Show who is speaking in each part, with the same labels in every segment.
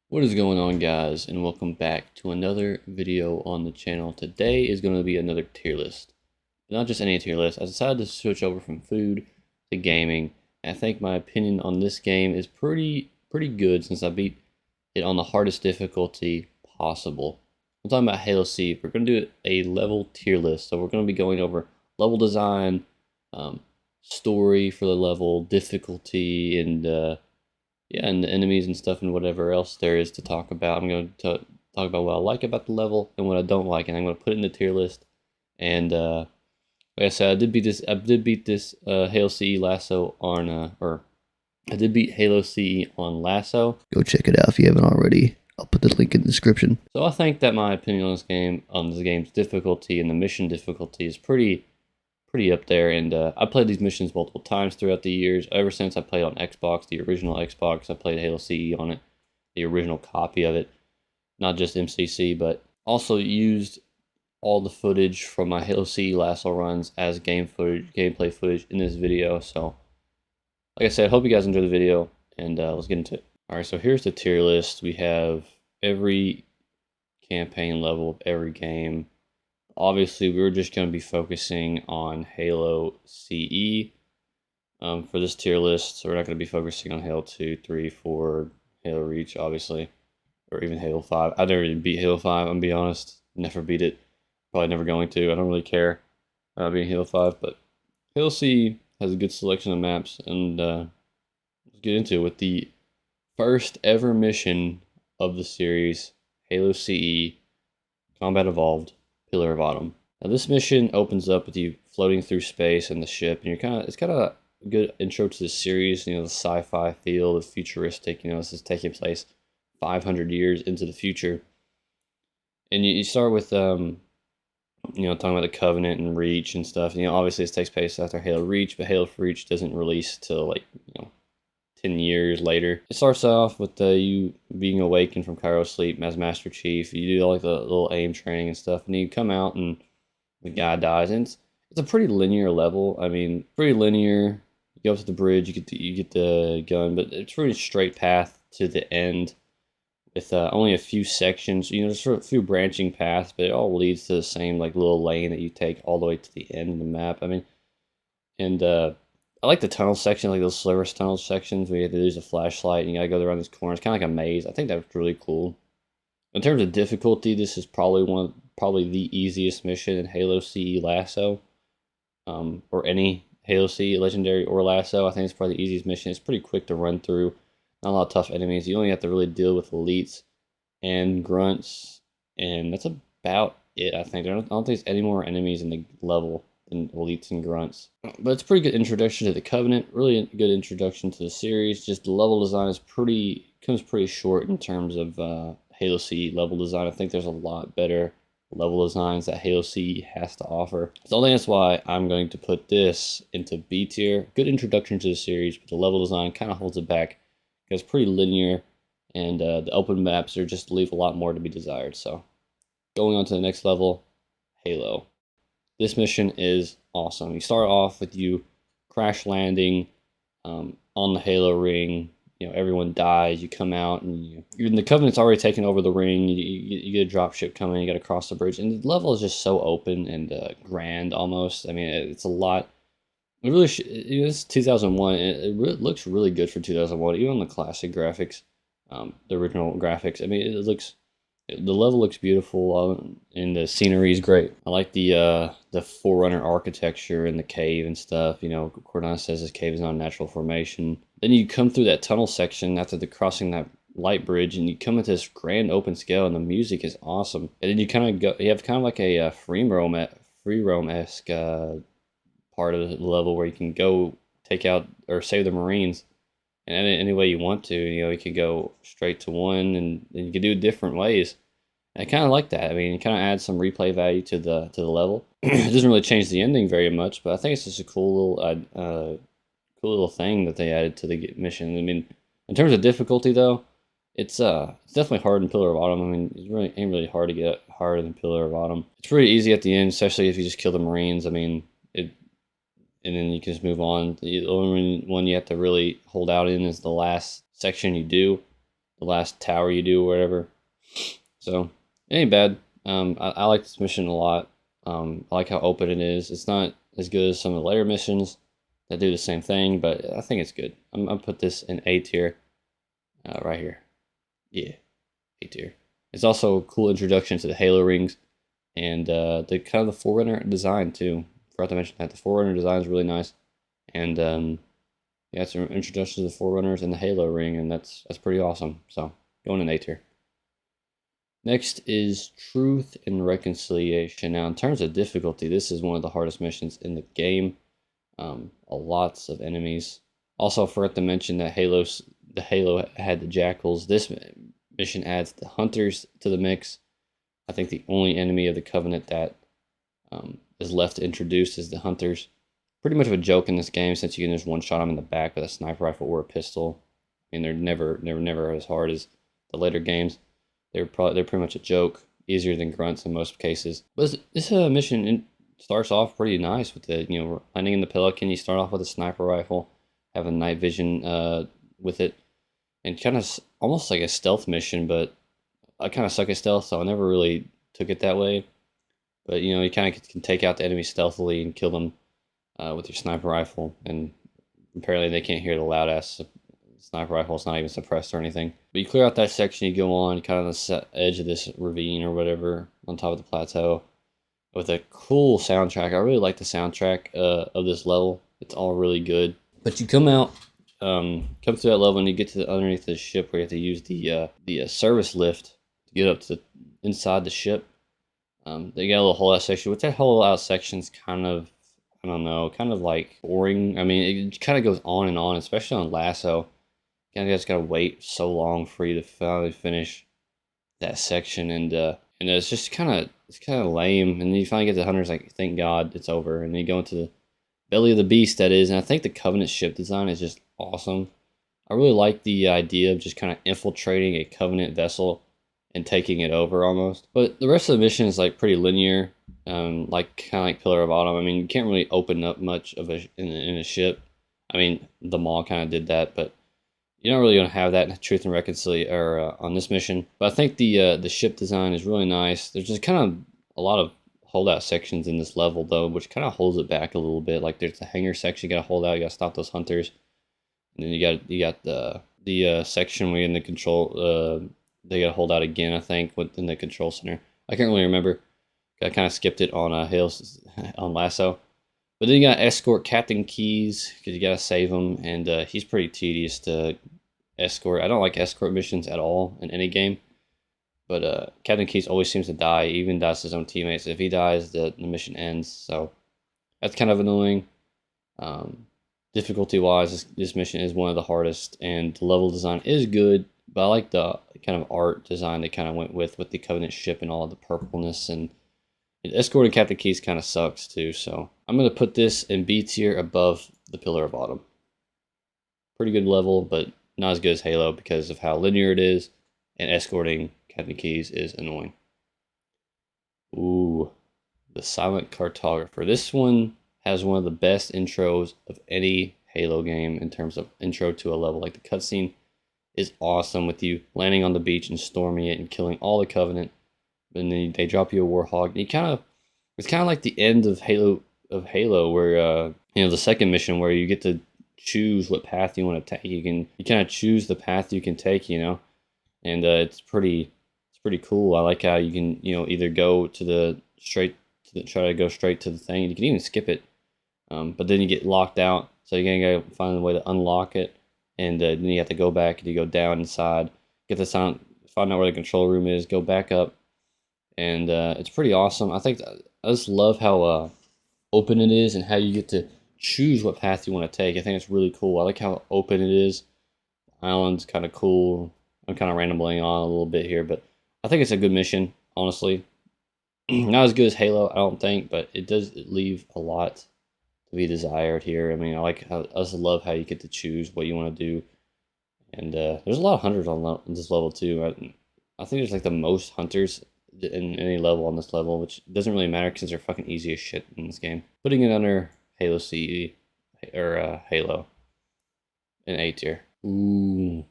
Speaker 1: What is going on, guys, and welcome back to another video on the channel. Today is going to be another tier list. Not just any tier list. I decided to switch over from food to gaming. And I think my opinion on this game is pretty good since I beat it on the hardest difficulty possible. I'm talking about Halo C. We're going to do a level tier list. So we're going to be going over level design, story for the level, difficulty, and yeah, and the enemies and stuff and whatever else there is to talk about. I'm going to talk about what I like about the level and what I don't like, and I'm going to put it in the tier list. And like I said, I did beat this. Halo CE Lasso on I did beat Halo CE on Lasso.
Speaker 2: Go check it out if you haven't already. I'll put the link in the description.
Speaker 1: So I think that my opinion on this game's difficulty and the mission difficulty is pretty up there, and I played these missions multiple times throughout the years. Ever since I played on Xbox, the original Xbox, I played Halo CE on it, the original copy of it, not just MCC, but also used all the footage from my Halo CE Lasso runs as gameplay footage in this video. So, like I said, hope you guys enjoy the video, and let's get into it. All right, so here's the tier list. We have every campaign level of every game. Obviously, we're just going to be focusing on Halo CE for this tier list, so we're not going to be focusing on Halo 2, 3, 4, Halo Reach, obviously, or even Halo 5. I never even beat Halo 5, I'm going to be honest. Never beat it. Probably never going to. I don't really care about being Halo 5, but Halo CE has a good selection of maps, and let's get into it with the first ever mission of the series, Halo CE Combat Evolved. Pillar of Autumn. Now this mission opens up with you floating through space in the ship, and it's kind of a good intro to the series. You know, the sci-fi feel, the futuristic. You know, this is taking place 500 years into the future, and you start with talking about the Covenant and Reach and stuff. You know, obviously this takes place after Halo Reach, but Halo Reach doesn't release till 10 years later. It starts off with you being awakened from cryo sleep as Master Chief. You do like the little aim training and stuff, and you come out and the guy dies. And it's a pretty linear level. I mean, pretty linear. You go up to the bridge, you get the gun, but it's a really straight path to the end with only a few sections. You know, there's sort of a few branching paths, but it all leads to the same like little lane that you take all the way to the end of the map. I mean, and I like the tunnel section, like those Sliver's tunnel sections where you have to use a flashlight and you gotta go around these corners. Kind of like a maze. I think that's really cool. In terms of difficulty, this is probably the easiest mission in Halo CE Lasso, or any Halo CE Legendary or Lasso. I think it's probably the easiest mission. It's pretty quick to run through. Not a lot of tough enemies. You only have to really deal with elites and grunts, and that's about it. I think I don't think there's any more enemies in the level than elites and grunts. But it's a pretty good introduction to the Covenant, really good introduction to the series. Just the level design comes pretty short in terms of Halo CE level design. I think there's a lot better level designs that Halo CE has to offer. So I think that's why I'm going to put this into B tier. Good introduction to the series, but the level design kind of holds it back. It's pretty linear, and the open maps are just leave a lot more to be desired. So going on to the next level, Halo. This mission is awesome. You start off with you crash landing on the Halo ring. You know, everyone dies. You come out, and the Covenant's already taken over the ring. You get a dropship coming. You got to cross the bridge, and the level is just so open and grand almost. I mean, it's a lot. It really, it's 2001. It looks really good for 2001, even on the classic graphics, the original graphics. I mean, the level looks beautiful, and the scenery is great. I like the Forerunner architecture and the cave and stuff. You know, Cortana says this cave is not a natural formation. Then you come through that tunnel section after the crossing that light bridge, and you come into this grand open scale, and the music is awesome. And then you kind of go, you have kind of like a free roam-esque part of the level where you can go take out or save the Marines in any way you want to. You know, you could go straight to one, and you can do it different ways. And I kind of like that. I mean, it kind of adds some replay value to the level. It doesn't really change the ending very much, but I think it's just a cool little thing that they added to the mission. I mean, in terms of difficulty though, it's definitely hard in Pillar of Autumn. I mean, it really ain't really hard to get harder than Pillar of Autumn. It's pretty easy at the end, especially if you just kill the Marines. I mean, and then you can just move on. The only one you have to really hold out in is the last section you do. the last tower you do or whatever. So it ain't bad. I like this mission a lot. I like how open it is. It's not as good as some of the later missions that do the same thing, but I think it's good. I'm put this in A tier, right here. Yeah, A tier. It's also a cool introduction to the Halo rings and the kind of the Forerunner design too. Forgot to mention that the Forerunner design is really nice, and yeah, it's an introduction to the Forerunners and the Halo ring, and that's pretty awesome. So going in A tier. Next is Truth and Reconciliation. Now, in terms of difficulty, this is one of the hardest missions in the game. Lots of enemies. Also, I forgot to mention that the Halo had the Jackals. This mission adds the Hunters to the mix. I think the only enemy of the Covenant that is left to introduce is the Hunters. Pretty much of a joke in this game since you can just one-shot them in the back with a sniper rifle or a pistol. I mean, they're never as hard as the later games. They're pretty much a joke, easier than grunts in most cases. But this mission starts off pretty nice with the landing in the Pelican. You start off with a sniper rifle, have a night vision with it, and kind of almost like a stealth mission. But I kind of suck at stealth, so I never really took it that way. But you kind of can take out the enemy stealthily and kill them with your sniper rifle, and apparently they can't hear the loud ass sniper rifle. It's not even suppressed or anything. But you clear out that section, you go on kind of the edge of this ravine or whatever on top of the plateau with a cool soundtrack. I really like the soundtrack of this level. It's all really good. But you come out, come through that level, and you get to underneath the ship where you have to use the service lift to get up to inside the ship. They got a little holdout section, which that holdout section's kind of, I don't know, kind of like boring. I mean, it kind of goes on and on, especially on Lasso. You just gotta wait so long for you to finally finish that section, and it's just kind of lame. And then you finally get to Hunters, like thank God it's over, and then you go into the belly of the beast that is. And I think the Covenant ship design is just awesome. I really like the idea of just kind of infiltrating a Covenant vessel and taking it over almost. But the rest of the mission is like pretty linear, like kind of like Pillar of Autumn. I mean, you can't really open up much of in a ship. I mean, the Maw kind of did that, but you're not really going to have that in Truth and Reconciliation or on this mission. But I think the ship design is really nice. There's just kind of a lot of holdout sections in this level though, which kind of holds it back a little bit. Like there's the hangar section you got to hold out, you got to stop those Hunters, and then you got the section where you're in the control. They got to hold out again, I think, within the control center. I can't really remember. I kind of skipped it on Hales on Lasso. But then you got to escort Captain Keyes because you got to save him, and he's pretty tedious to escort. I don't like escort missions at all in any game. But Captain Keyes always seems to die, even dies his own teammates. If he dies, the mission ends. So that's kind of annoying. Difficulty-wise, this mission is one of the hardest, and the level design is good. But I like the kind of art design they kind of went with the Covenant ship and all the purpleness, and escorting Captain Keyes kind of sucks too. So I'm going to put this in B tier above the Pillar of Autumn. Pretty good level, but not as good as Halo because of how linear it is, and escorting Captain Keyes is annoying. Ooh, the Silent Cartographer. This one has one of the best intros of any Halo game in terms of intro to a level. Like the cutscene is awesome with you landing on the beach and storming it and killing all the Covenant. And then they drop you a Warhog. And it's kind of like the end of Halo where the second mission where you get to choose what path you want to take. You kind of choose the path you can take, and it's pretty cool. I like how you can either go try to go straight to the thing. You can even skip it, but then you get locked out. So you're gonna go find a way to unlock it, and then you have to go back and you go down inside, get the sound, find out where the control room is, go back up. And it's pretty awesome. I just love how open it is and how you get to choose what path you want to take. I think it's really cool. I like how open it is. The island's kind of cool. I'm kind of rambling on a little bit here, but I think it's a good mission, honestly. Not as good as Halo, I don't think, but it does leave a lot to be desired here. I mean, I just love how you get to choose what you want to do. And there's a lot of hunters on this level, too. I think there's like the most hunters in any level on this level, which doesn't really matter because they're fucking easy as shit in this game. Putting it under Halo CE or Halo in A tier. Ooh,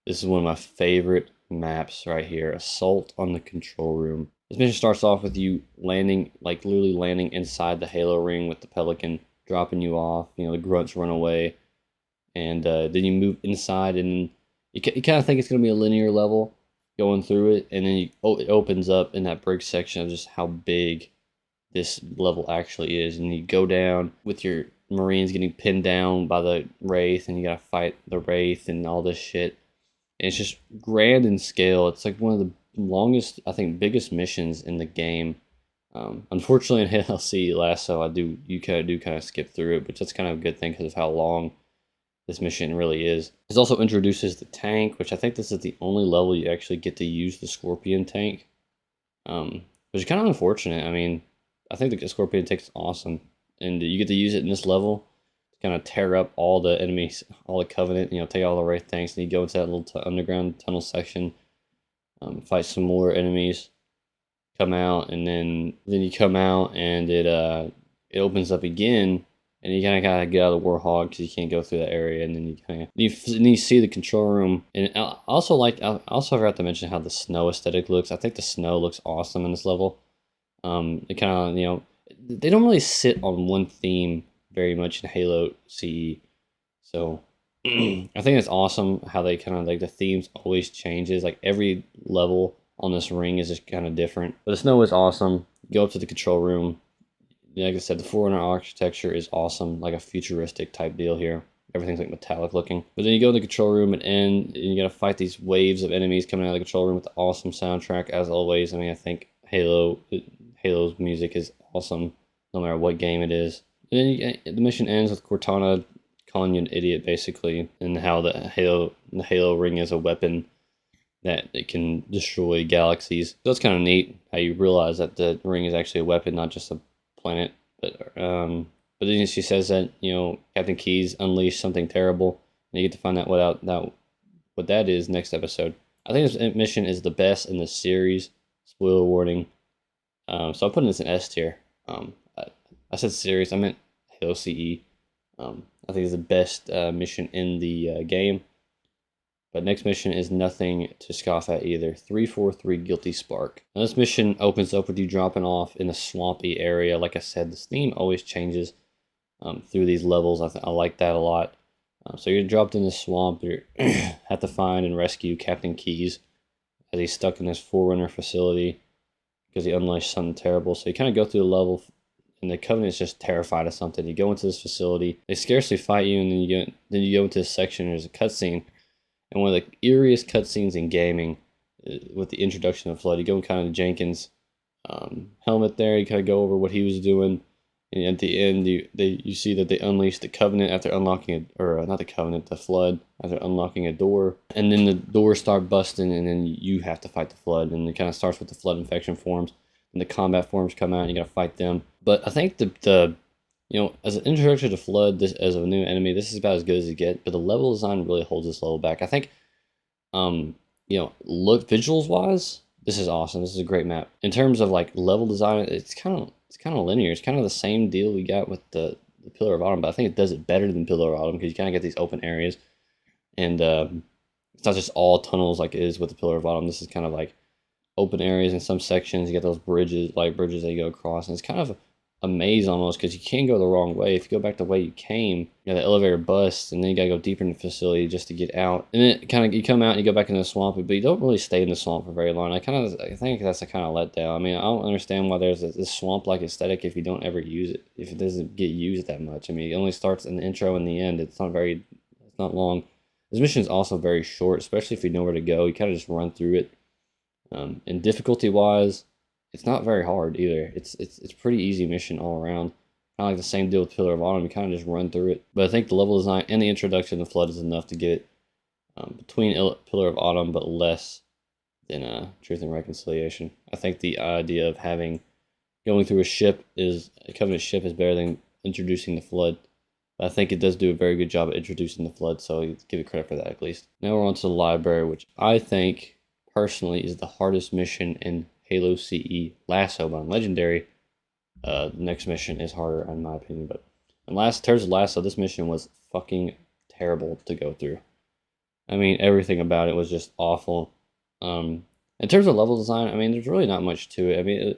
Speaker 1: This is one of my favorite maps right here, Assault on the Control Room. This mission starts off with you landing, like literally landing inside the Halo ring with the Pelican, dropping you off. You know, the grunts run away, and then you move inside, and you kind of think it's going to be a linear level going through it, and then it opens up in that bridge section of just how big this level actually is, and you go down with your Marines getting pinned down by the Wraith, and you gotta fight the Wraith and all this shit. And it's just grand in scale. It's like one of the longest, I think, biggest missions in the game. Unfortunately, in HLC Lasso, you kind of skip through it, but that's kind of a good thing because of how long this mission really is. This also introduces the tank, which I think this is the only level you actually get to use the Scorpion tank, which is kind of unfortunate. I mean, I think the Scorpion tank is awesome, and you get to use it in this level to kind of tear up all the enemies, all the Covenant, you know, take all the Wraith tanks, and you go into that little underground tunnel section, fight some more enemies, come out, and then you come out, and it opens up again, and you kind of gotta get out of the Warhog because you can't go through that area, and then you see the control room. And I also forgot to mention how the snow aesthetic looks. I think the snow looks awesome in this level. It kind of, you know, they don't really sit on one theme very much in Halo CE. So I think it's awesome how they kind of like the themes always changes. Like every level on this ring is just kind of different. But the snow is awesome. Go up to the control room. Like I said, the Forerunner architecture is awesome, like a futuristic type deal here. Everything's like metallic looking. But then you go in the control room and you gotta fight these waves of enemies coming out of the control room with the awesome soundtrack as always. I mean, I think Halo's music is awesome, no matter what game it is. And then the mission ends with Cortana calling you an idiot, basically, and how the Halo ring is a weapon that it can destroy galaxies. So that's kind of neat how you realize that the ring is actually a weapon, not just a planet. But then she says that, you know, Captain Keyes unleashed something terrible, and you get to find out what that is next episode. I think this mission is the best in the series. Spoiler warning. So I'm putting this in S tier. I said series, I meant Halo CE. I think it's the best mission in the game. But next mission is nothing to scoff at either. 343 Guilty Spark. Now this mission opens up with you dropping off in a swampy area. Like I said, this theme always changes through these levels. I like that a lot. So you're dropped in this swamp. You have to find and rescue Captain Keyes as he's stuck in this Forerunner facility because he unleashed something terrible. So you kind of go through the level, and the Covenant is just terrified of something. You go into this facility, they scarcely fight you, and then you go into this section. There's a cutscene, and one of the eeriest cutscenes in gaming with the introduction of Flood. You go kind of to Jenkins' helmet there. You kind of go over what he was doing, and at the end, you see that they unleash the Covenant after unlocking not the Covenant, the Flood after unlocking a door, and then the doors start busting, and then you have to fight the Flood, and it kind of starts with the Flood infection forms, and the combat forms come out, and you gotta fight them. But I think the you know, as an introduction to Flood, this as a new enemy, this is about as good as you get. But the level design really holds this level back. I think, you know, visuals wise, this is awesome. This is a great map. In terms of like level design, it's kind of linear. It's kind of the same deal we got with the Pillar of Autumn, but I think it does it better than Pillar of Autumn because you kind of get these open areas, and it's not just all tunnels like it is with the Pillar of Autumn. This is kind of like open areas in some sections. You get those bridges, light bridges that you go across, and it's kind of a maze almost because you can't go the wrong way. If you go back the way you came, you know, the elevator busts, and then you gotta go deeper in the facility just to get out. And then kind of you come out and you go back in the swamp, but you don't really stay in the swamp for very long. I think that's a kind of letdown. I mean, I don't understand why there's this swamp-like aesthetic if you don't ever use it, if it doesn't get used that much. I mean, it only starts in the intro and the end. It's not long. This mission is also very short, especially if you know where to go. You kind of just run through it. And difficulty-wise, it's not very hard either. It's pretty easy mission all around. Kind of like the same deal with Pillar of Autumn. You kind of just run through it. But I think the level design and the introduction of Flood is enough to get it between Pillar of Autumn, but less than Truth and Reconciliation. I think the idea of going through a Covenant ship is better than introducing the Flood. But I think it does do a very good job of introducing the Flood, so I give it credit for that at least. Now we're on to the library, which I think personally is the hardest mission in Halo CE. Lasso, but on Legendary, the next mission is harder in my opinion. But in terms of Lasso, this mission was fucking terrible to go through. I mean, everything about it was just awful. In terms of level design, I mean, there's really not much to it. I mean,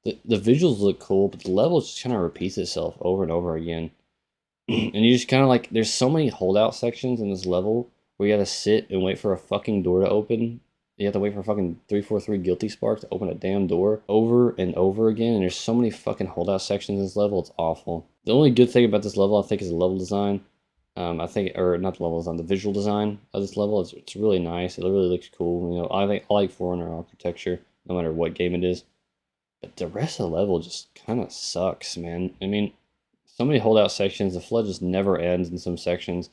Speaker 1: the visuals look cool, but the level just kind of repeats itself over and over again. And you just kind of like, there's so many holdout sections in this level where you gotta sit and wait for a fucking door to open. You have to wait for fucking 343 Guilty Spark to open a damn door over and over again. And there's so many fucking holdout sections in this level. It's awful. The only good thing about this level, I think, is the level design. I think, or not the level design, the visual design of this level. It's really nice. It really looks cool. You know, I like Forerunner architecture, no matter what game it is. But the rest of the level just kind of sucks, man. I mean, so many holdout sections. The flood just never ends in some sections,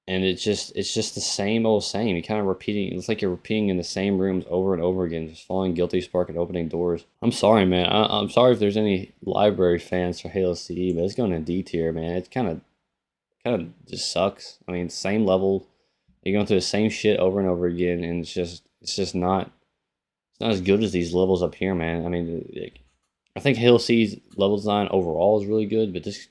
Speaker 1: and it's just the same old same. You kind of repeating. It's like you're repeating in the same rooms over and over again, just following Guilty Spark and opening doors. I'm sorry, man. I'm sorry if there's any library fans for Halo CE, but it's going in D tier, man. It's kind of just sucks. I mean, same level. You're going through the same shit over and over again, and it's just not as good as these levels up here, man. I mean, like, I think Halo C's level design overall is really good, but this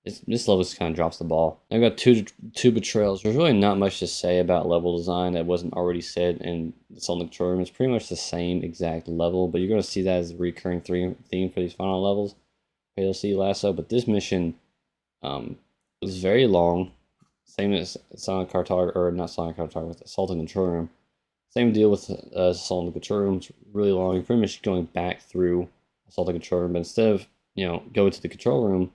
Speaker 1: level just kind of drops the ball. I've got two betrayals. There's really not much to say about level design that wasn't already said in the Assault on the Control Room. It's pretty much the same exact level, but you're going to see that as a recurring theme for these final levels, Halo C LASO. But this mission was very long, same as Sonic Cartographer, or not Sonic Cartographer, with Assault on the Control Room. Same deal with Assault on the Control Room. It's really long. You're pretty much going back through Assault on the Control Room, but instead of going to the control room,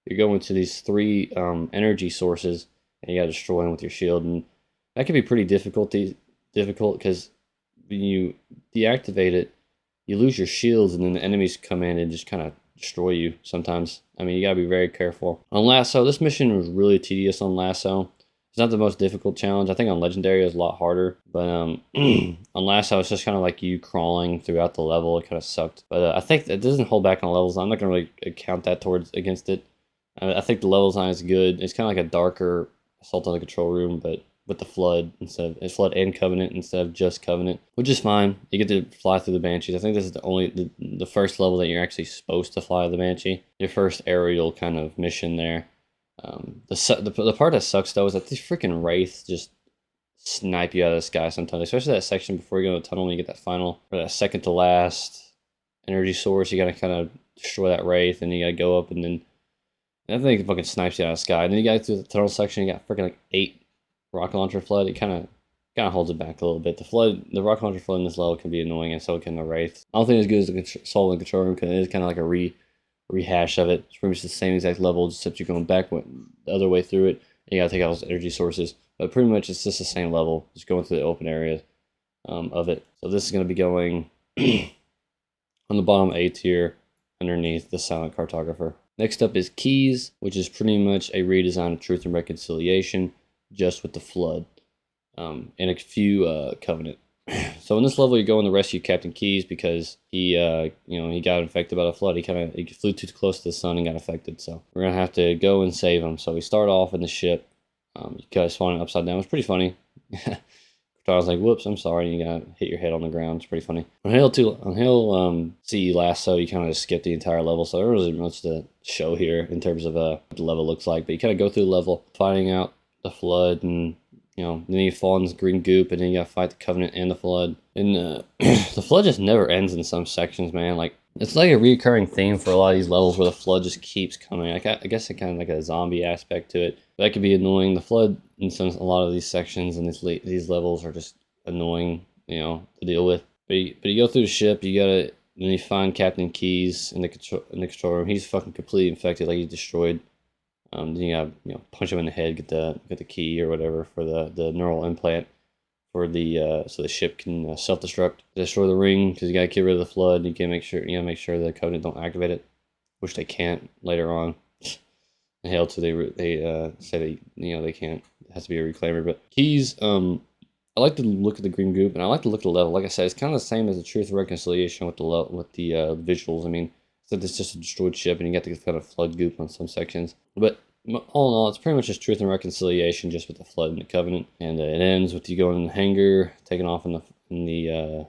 Speaker 1: you're going to these three energy sources, and you got to destroy them with your shield, and that can be pretty difficult because when you deactivate it, you lose your shields, and then the enemies come in and just kind of destroy you sometimes. I mean, you gotta be very careful. On LASO, this mission was really tedious on LASO. It's not the most difficult challenge. I think on Legendary it was a lot harder. But on LASO, it's just kind of like you crawling throughout the level. It kind of sucked. But I think it doesn't hold back on levels. I'm not going to really count that against it. I think the level design is good. It's kind of like a darker Assault on the Control Room, but with the Flood Flood and Covenant instead of just Covenant, which is fine. You get to fly through the Banshees. I think this is the first level that you're actually supposed to fly the Banshee. Your first aerial kind of mission there. The part that sucks though is that these freaking wraiths just snipe you out of the sky sometimes, especially that section before you go to the tunnel and you get that final or that second to last energy source. You gotta kind of destroy that wraith, and you gotta go up, and then that thing fucking snipes you out of the sky. And then you got through the tunnel section. You got freaking like 8 rocket launcher flood. It kind of holds it back a little bit. The rocket launcher flood in this level can be annoying, and so can the wraith. I don't think it's as good as the Assault on the Control Room because it is kind of like a rehash of it. It's pretty much the same exact level, except you're going back the other way through it, and you gotta take out those energy sources. But pretty much it's just the same level, just going through the open area of it. So this is going to be going on the bottom A tier underneath the Silent Cartographer. Next up is Keys, which is pretty much a redesign of Truth and Reconciliation, just with the Flood and a few Covenant. So in this level, you're going to rescue Captain Keyes because he got infected by the Flood. He flew too close to the sun and got affected. So we're gonna have to go and save him. So we start off in the ship. You guys spawning upside down. It's pretty funny. I was like, "Whoops, I'm sorry." And you got hit your head on the ground. It's pretty funny. On Halo CE LASO, you kind of just skip the entire level. So there isn't much to show here in terms of what the level looks like. But you kind of go through the level, finding out the Flood, and then you fall in this green goop, and then you gotta fight the Covenant and the Flood. And the Flood just never ends in some sections, man. Like, it's like a recurring theme for a lot of these levels where the Flood just keeps coming. Like, I guess it kind of like a zombie aspect to it. That could be annoying. The Flood in a lot of these sections and these levels are just annoying, to deal with. But you go through the ship, then you find Captain Keyes in the control room. He's fucking completely infected, like he's destroyed. Then you gotta punch him in the head, get the key or whatever for the neural implant for so the ship can self-destruct, destroy the ring, because you gotta get rid of the Flood. You gotta make sure the Covenant don't activate it, which they can't later on. In Halo 2, they say they can't. It has to be a reclaimer. But Keyes, I like to look at the green goop, and I like to look at the level. Like I said, it's kind of the same as the Truth and Reconciliation with the visuals. I mean, so it's just a destroyed ship, and you get the kind of Flood goop on some sections. But all in all, it's pretty much just Truth and Reconciliation, just with the Flood and the Covenant. And it ends with you going in the hangar, taking off in the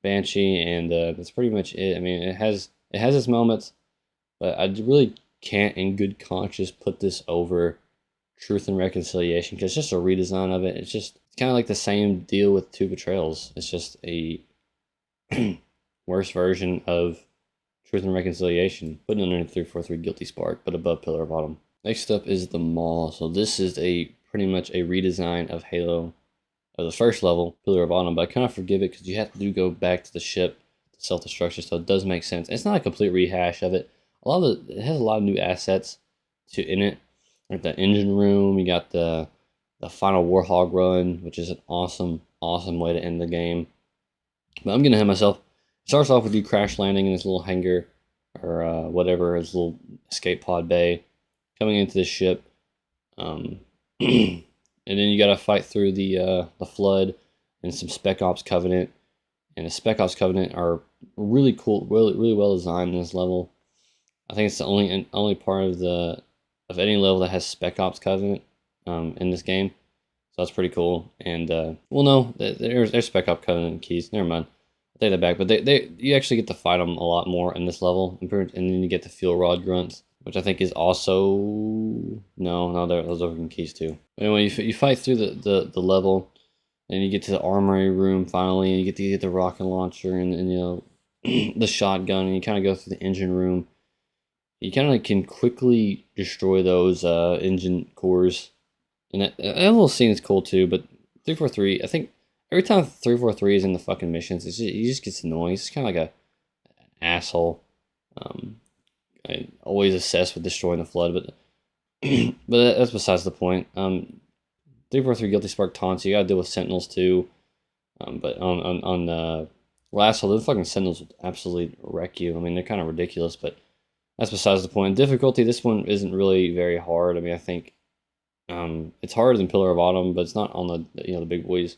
Speaker 1: Banshee, and that's pretty much it. I mean, it has its moments, but I really can't, in good conscience, put this over Truth and Reconciliation because it's just a redesign of it. It's kind of like the same deal with Two Betrayals. It's just a worse version of Truth and Reconciliation, putting underneath 343 Guilty Spark, but above Pillar of Autumn. Next up is the Maw. So this is pretty much a redesign of Halo, of the first level, Pillar of Autumn, but I kind of forgive it because you have to go back to the ship to self-destruction, so it does make sense. It's not a complete rehash of it. It has a lot of new assets in it, like the engine room. You got the final Warhog run, which is an awesome way to end the game. But I'm getting ahead of myself. It starts off with you crash landing in this little hangar, or whatever, his little escape pod bay, coming into the ship. And then you got to fight through the Flood and some Spec Ops Covenant. And the Spec Ops Covenant are really cool, really well designed in this level. I think it's the only part of any level that has Spec Ops Covenant in this game. So that's pretty cool. And well, no, there's Spec Ops Covenant keys. Never mind. I'll take that back. But you actually get to fight them a lot more in this level, and then you get the Fuel Rod Grunts, which I think is also those are in keys too. Anyway, you fight through the level, and you get to the armory room finally, and you get the rocket launcher and you know the shotgun, and you kind of go through the engine room. You kind of can quickly destroy those engine cores, and that little scene is cool too. But 343, I think every time 343 is in the fucking missions, he just gets annoying. He's kind of like an asshole. I always obsessed with destroying the Flood, but that's besides the point. 343 Guilty Spark taunts you. You gotta deal with Sentinels too. But on last level, the fucking Sentinels would absolutely wreck you. I mean, they're kind of ridiculous, but that's besides the point. Difficulty, this one isn't really very hard. I mean, I think it's harder than Pillar of Autumn, but it's not on the big boys.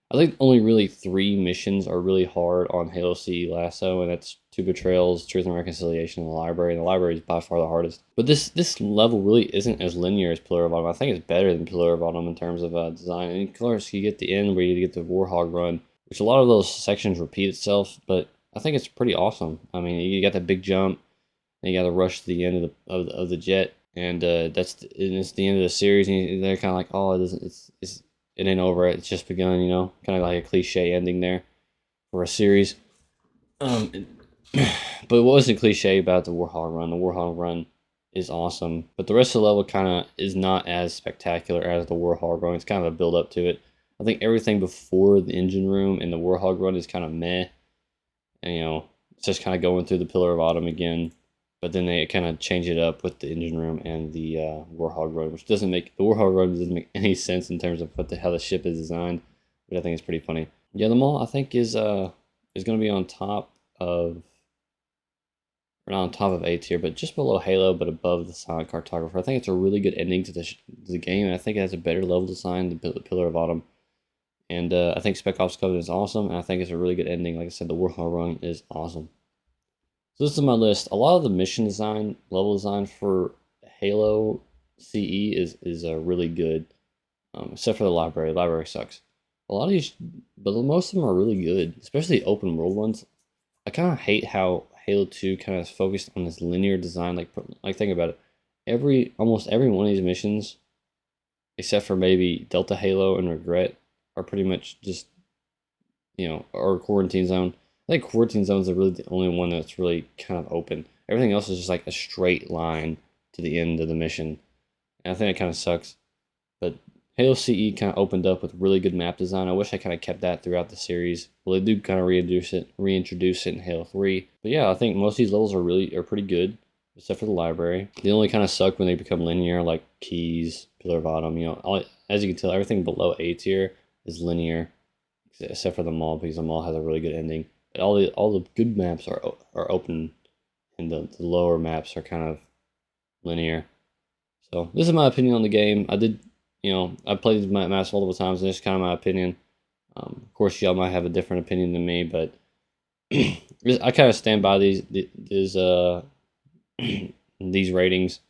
Speaker 1: I think only really 3 missions are really hard on Halo CE Lasso, and that's Two Betrayals, Truth and Reconciliation, and the Library. And the Library is by far the hardest. But this level really isn't as linear as Pillar of Autumn. I think it's better than Pillar of Autumn in terms of design. And of course, you get the end where you get the Warhog run, which a lot of those sections repeat itself, but I think it's pretty awesome. I mean, you got that big jump, and you got to rush to the end of the jet, and it's the end of the series, and they're kind of like, oh, it ain't over. It's just begun, you know, kind of like a cliche ending there for a series. But what was the cliche about the Warhog run? The Warhog run is awesome, but the rest of the level kind of is not as spectacular as the Warhog run. It's kind of a build up to it. I think everything before the engine room and the Warhog run is kind of meh, and you know, it's just kind of going through the Pillar of Autumn again. But then they kind of change it up with the engine room and the Warhog run, which doesn't make any sense in terms of how the ship is designed, but I think it's pretty funny. Yeah, the Maw I think is going to be on top of, or not on top of A tier, but just below Halo, but above the Silent Cartographer. I think it's a really good ending to the game, and I think it has a better level design than Pillar of Autumn. And I think Spec Ops Covenant is awesome, and I think it's a really good ending. Like I said, the Warhog run is awesome. So this is my list. A lot of the mission design, level design for Halo CE is really good, except for the Library. The Library sucks. A lot of these, but most of them are really good, especially the open world ones. I kind of hate how Halo 2 kind of focused on this linear design. Like think about it. Almost every one of these missions, except for maybe Delta Halo and Regret, are pretty much just, you know, or Quarantine Zone. I think Quarantine Zones are really the only one that's really kind of open. Everything else is just like a straight line to the end of the mission. And I think it kind of sucks. But Halo CE kind of opened up with really good map design. I wish I kind of kept that throughout the series. Well, they do kind of reintroduce it in Halo 3. But yeah, I think most of these levels are pretty good, except for the Library. They only kind of suck when they become linear, like Keys, Pillar of Autumn. You know, as you can tell, everything below A tier is linear, except for the Maw, because the Maw has a really good ending. All the good maps are open, and the lower maps are kind of linear. So this is my opinion on the game. I played these maps multiple times, and this is kind of my opinion. Of course, y'all might have a different opinion than me, but I kind of stand by these ratings.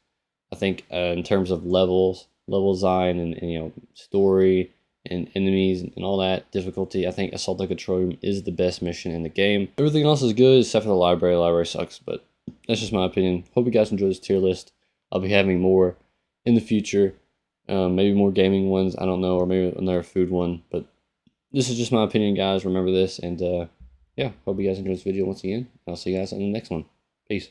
Speaker 1: I think in terms of level design, and you know, story and enemies and all that difficulty, I think Assault on Control Room is the best mission in the game. Everything else is good except for the Library. The Library sucks, but that's just my opinion. Hope you guys enjoy this tier list. I'll be having more in the future. Maybe more gaming ones. I don't know, or maybe another food one. But this is just my opinion, guys. Remember this, and yeah, hope you guys enjoyed this video once again. I'll see you guys on the next one. Peace.